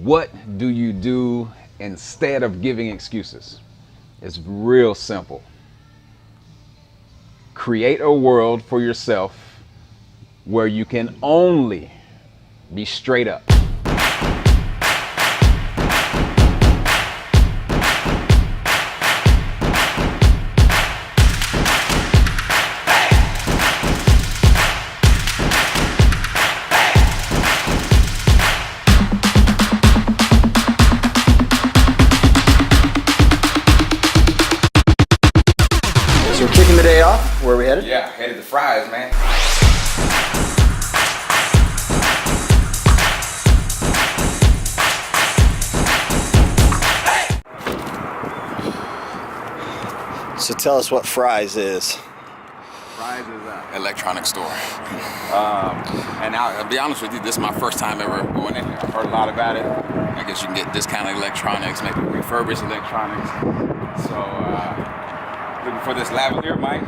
What do you do instead of giving excuses? It's real simple. Create a world for yourself where you can only be straight up. So we're kicking the day off. Where are we headed? Yeah, headed to Fry's, man. So tell us what Fry's is. Fry's is an electronics store. And I'll be honest with you, this is my first time ever going in here. I've heard a lot about it. I guess you can get discounted electronics, maybe refurbished electronics. So, looking for this lavalier mic.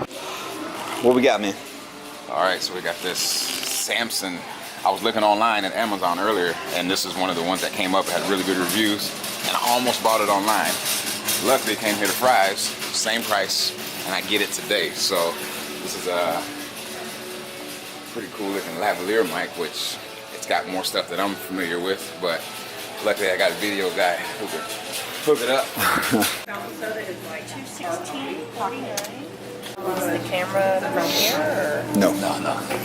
What we got, man? All right, so we got this Samsung. I was looking online at Amazon earlier, and this is one of the ones that came up. It had really good reviews, and I almost bought it online. Luckily, it came here to Fry's, same price, and I get it today. So this is a pretty cool looking lavalier mic, which it's got more stuff that I'm familiar with, but luckily I got a video guy who can hook it up. Soda is like $216.49. Is the camera from here, or No.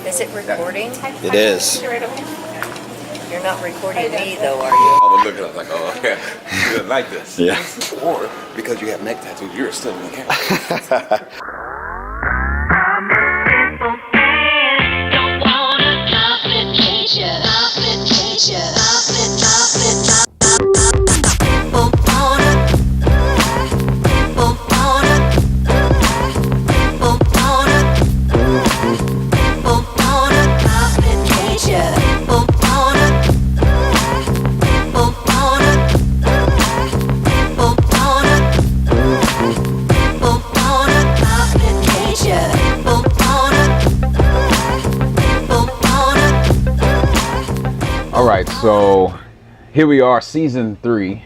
is it recording? It is. You're not recording me, though, are you? Oh, look at it, like, oh, okay, you didn't like this. Yeah. Or because you have neck tattoos, you're still in the camera. All right, so here we are, season 3,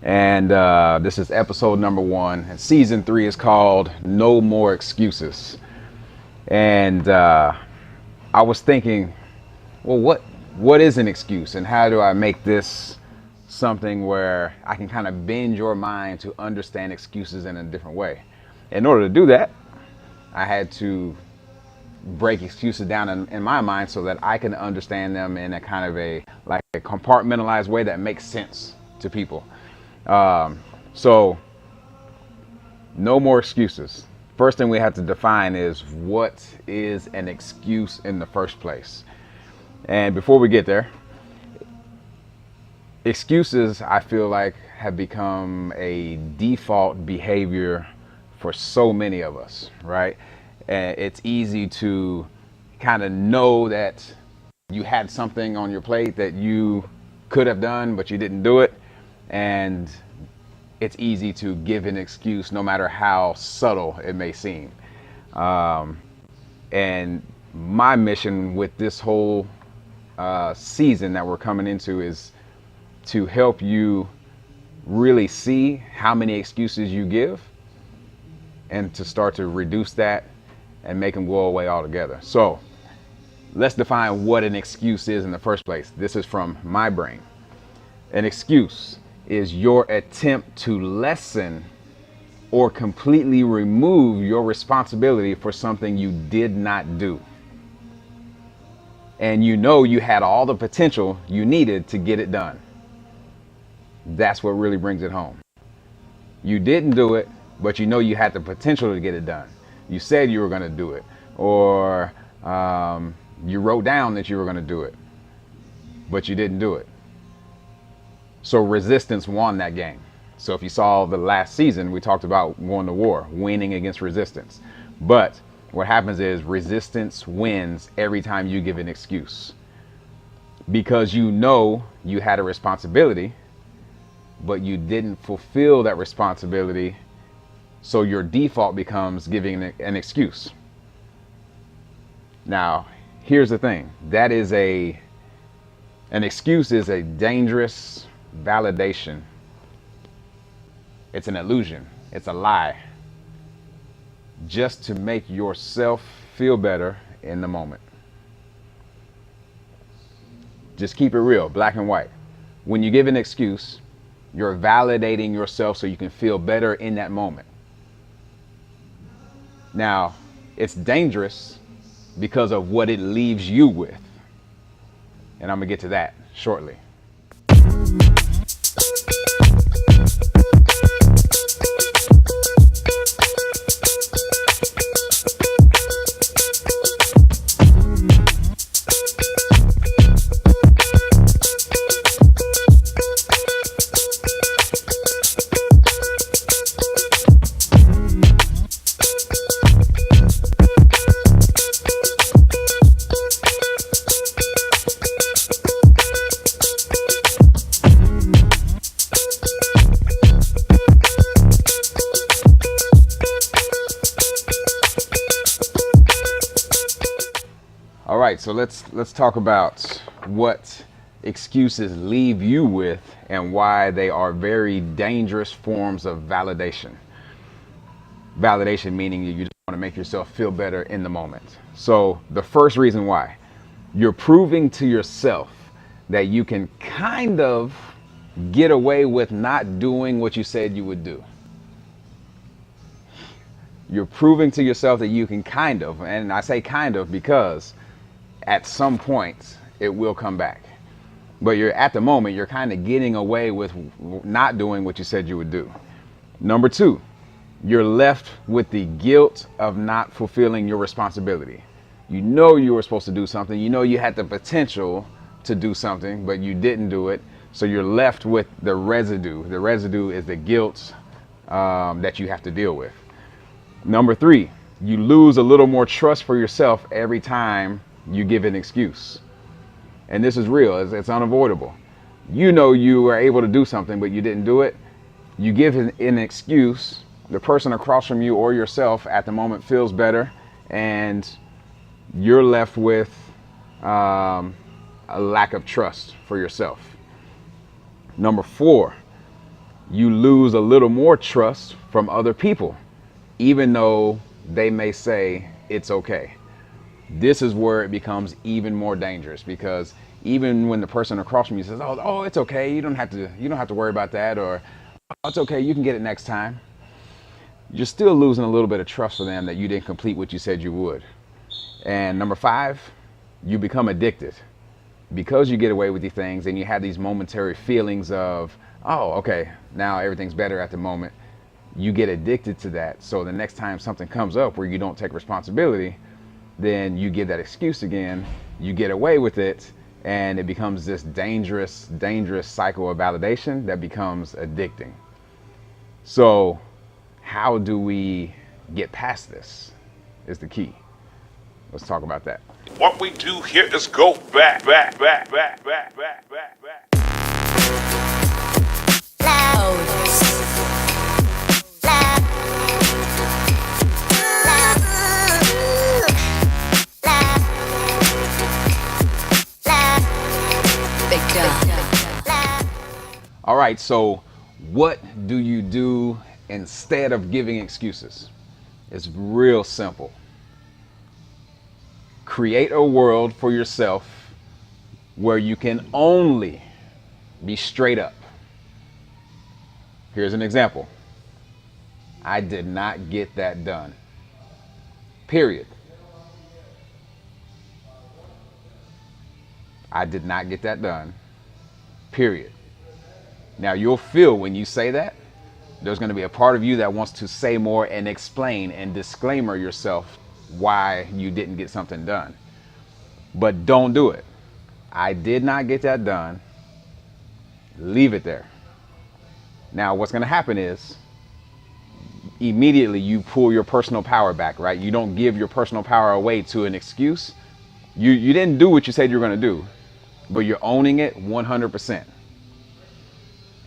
and this is episode number 1. And season 3 is called No More Excuses. And I was thinking, well, what is an excuse, and how do I make this something where I can kind of bend your mind to understand excuses in a different way? In order to do that, I had to break excuses down in my mind so that I can understand them in a kind of a compartmentalized way that makes sense to people. So no more excuses. First thing we have to define is, what is an excuse in the first place? And before we get there, excuses, I feel like, have become a default behavior for so many of us, right? And it's easy to kind of know that you had something on your plate that you could have done, but you didn't do it. And it's easy to give an excuse, no matter how subtle it may seem. And my mission with this whole season that we're coming into is to help you really see how many excuses you give, and to start to reduce that and make them go away altogether. So let's define what an excuse is in the first place. This is from my brain. An excuse is your attempt to lessen or completely remove your responsibility for something you did not do. And you know you had all the potential you needed to get it done. That's what really brings it home. You didn't do it, but you know you had the potential to get it done. You said you were going to do it, or you wrote down that you were going to do it, but you didn't do it. So resistance won that game. So if you saw the last season, we talked about going to war, winning against resistance. But what happens is resistance wins every time you give an excuse, because you know you had a responsibility, but you didn't fulfill that responsibility. So your default becomes giving an excuse. Now, here's the thing. That is a An excuse is a dangerous validation. It's an illusion. It's a lie. Just to make yourself feel better in the moment. Just keep it real, black and white. When you give an excuse, you're validating yourself so you can feel better in that moment. Now, it's dangerous because of what it leaves you with. And I'm gonna get to that shortly. All right, so let's talk about what excuses leave you with and why they are very dangerous forms of validation. Validation meaning you just want to make yourself feel better in the moment. So the first reason why, you're proving to yourself that you can kind of get away with not doing what you said you would do. You're proving to yourself that you can kind of, and I say kind of because at some point it will come back. But you're at the moment, you're kind of getting away with not doing what you said you would do. Number two, you're left with the guilt of not fulfilling your responsibility. You know you were supposed to do something. You know you had the potential to do something, but you didn't do it. So you're left with the residue. The residue is the guilt that you have to deal with. Number three, you lose a little more trust for yourself every time you give an excuse. And this is real, it's unavoidable. You know you were able to do something, but you didn't do it. You give an excuse, the person across from you or yourself at the moment feels better, and you're left with a lack of trust for yourself. Number four, you lose a little more trust from other people, even though they may say it's okay. This is where it becomes even more dangerous, because even when the person across from you says, oh, it's okay, you don't have to worry about that, or oh, it's okay, you can get it next time, you're still losing a little bit of trust for them that you didn't complete what you said you would. And number five, you become addicted. Because you get away with these things and you have these momentary feelings of, oh, okay, now everything's better at the moment, you get addicted to that. So the next time something comes up where you don't take responsibility, then you give that excuse again, you get away with it, and it becomes this dangerous cycle of validation that becomes addicting. So how do we get past this is the key. Let's talk about that. What we do here is go back. All right, so what do you do instead of giving excuses? It's real simple. Create a world for yourself where you can only be straight up. Here's an example. I did not get that done. Period. I did not get that done. Period. Now you'll feel when you say that, there's going to be a part of you that wants to say more and explain and disclaimer yourself why you didn't get something done. But don't do it. I did not get that done. Leave it there. Now what's going to happen is immediately you pull your personal power back, right? You don't give your personal power away to an excuse. You didn't do what you said you were going to do, but you're owning it 100%.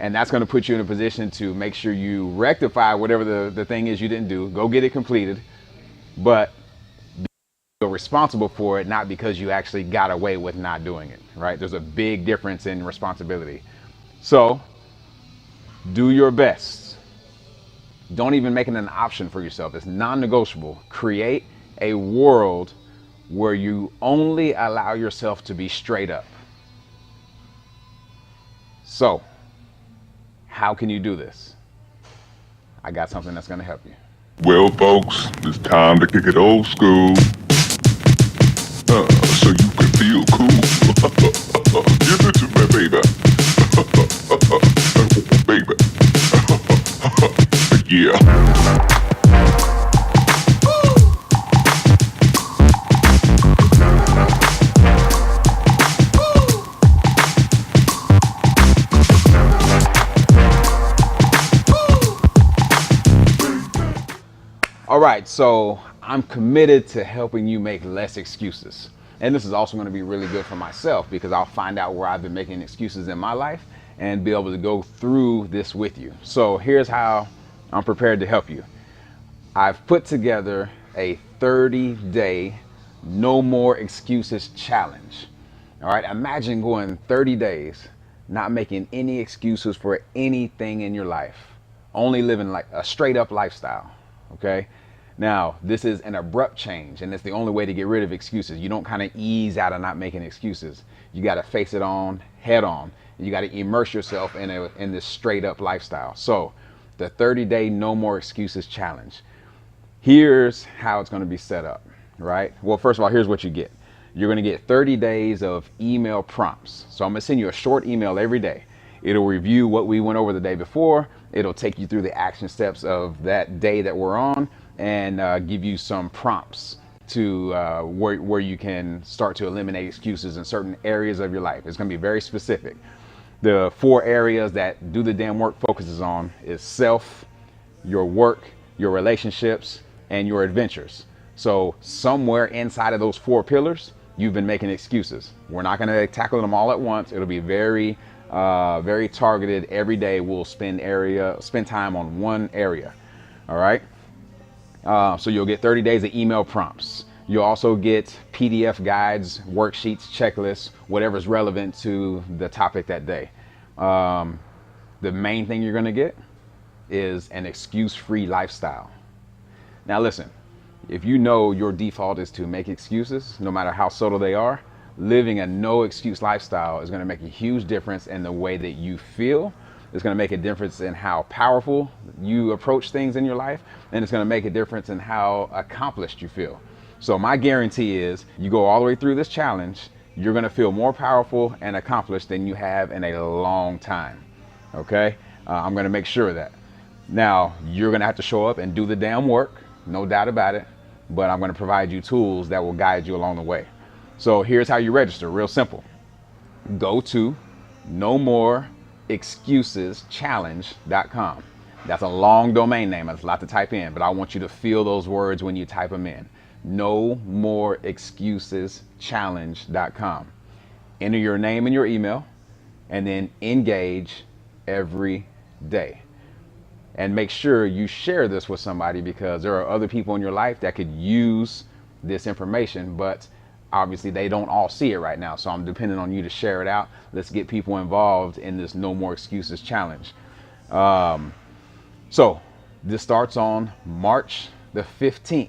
And that's going to put you in a position to make sure you rectify whatever the thing is you didn't do. Go get it completed. But feel responsible for it, not because you actually got away with not doing it, right? There's a big difference in responsibility. So do your best. Don't even make it an option for yourself. It's non-negotiable. Create a world where you only allow yourself to be straight up. So, how can you do this? I got something that's going to help you. Well, folks, it's time to kick it old school. So you can feel cool. Give it to me, baby. Baby. Yeah. All right, so I'm committed to helping you make less excuses. And this is also going to be really good for myself because I'll find out where I've been making excuses in my life and be able to go through this with you. So here's how I'm prepared to help you. I've put together a 30-day no more excuses challenge. All right, imagine going 30 days not making any excuses for anything in your life, only living like a straight up lifestyle. Okay, now this is an abrupt change, and it's the only way to get rid of excuses. You don't kind of ease out of not making excuses. You got to face it on head on. You got to immerse yourself in this straight up lifestyle. So the 30-day no more excuses challenge. Here's how it's going to be set up, right? Well, first of all, here's what you get. You're going to get 30 days of email prompts. So I'm going to send you a short email every day. It'll review what we went over the day before. It'll take you through the action steps of that day that we're on and give you some prompts to where you can start to eliminate excuses in certain areas of your life. It's going to be very specific. The 4 areas that Do the Damn Work focuses on is self, your work, your relationships, and your adventures. So somewhere inside of those 4 pillars, you've been making excuses. We're not going to tackle them all at once. It'll be very targeted. Every day we'll spend time on one area. All right. So you'll get 30 days of email prompts. You'll also get PDF guides, worksheets, checklists, whatever's relevant to the topic that day. The main thing you're going to get is an excuse-free lifestyle. Now listen, if you know your default is to make excuses, no matter how subtle they are, living a no excuse lifestyle is going to make a huge difference in the way that you feel. It's going to make a difference in how powerful you approach things in your life, and it's going to make a difference in how accomplished you feel. So my guarantee is you go all the way through this challenge, you're going to feel more powerful and accomplished than you have in a long time. Okay? I'm going to make sure of that. Now, you're going to have to show up and do the damn work, no doubt about it, but I'm going to provide you tools that will guide you along the way. So here's how you register, real simple. Go to nomoreexcuseschallenge.com. That's a long domain name, it's a lot to type in, but I want you to feel those words when you type them in. nomoreexcuseschallenge.com. Enter your name and your email, and then engage every day. And make sure you share this with somebody because there are other people in your life that could use this information, but obviously they don't all see it right now. So I'm depending on you to share it out. Let's get people involved in this No More Excuses challenge. So this starts on March the 15th.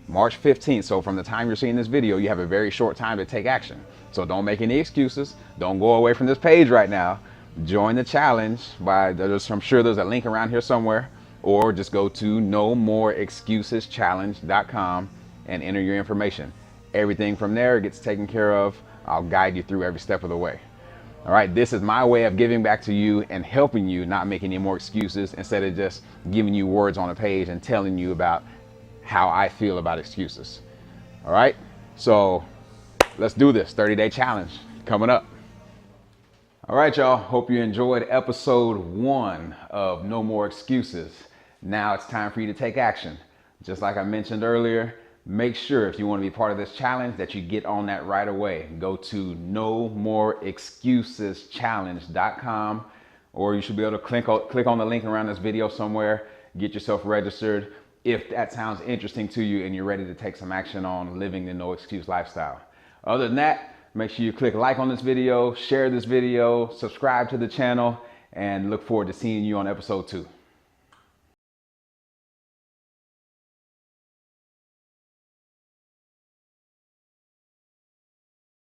March 15th. So from the time you're seeing this video, you have a very short time to take action. So don't make any excuses. Don't go away from this page right now. Join the challenge I'm sure there's a link around here somewhere, or just go to nomoreexcuseschallenge.com and enter your information. Everything from there gets taken care of. I'll guide you through every step of the way. All right, this is my way of giving back to you and helping you not make any more excuses instead of just giving you words on a page and telling you about how I feel about excuses. All right, so let's do this 30-day challenge coming up. All right, y'all, hope you enjoyed episode 1 of No More Excuses. Now it's time for you to take action. Just like I mentioned earlier, make sure if you want to be part of this challenge that you get on that right away. Go to nomoreexcuseschallenge.com, or you should be able to click on the link around this video somewhere, get yourself registered. if that sounds interesting to you and you're ready to take some action on living the no excuse lifestyle. Other than that, make sure you click like on this video, share this video, subscribe to the channel, and look forward to seeing you on episode 2.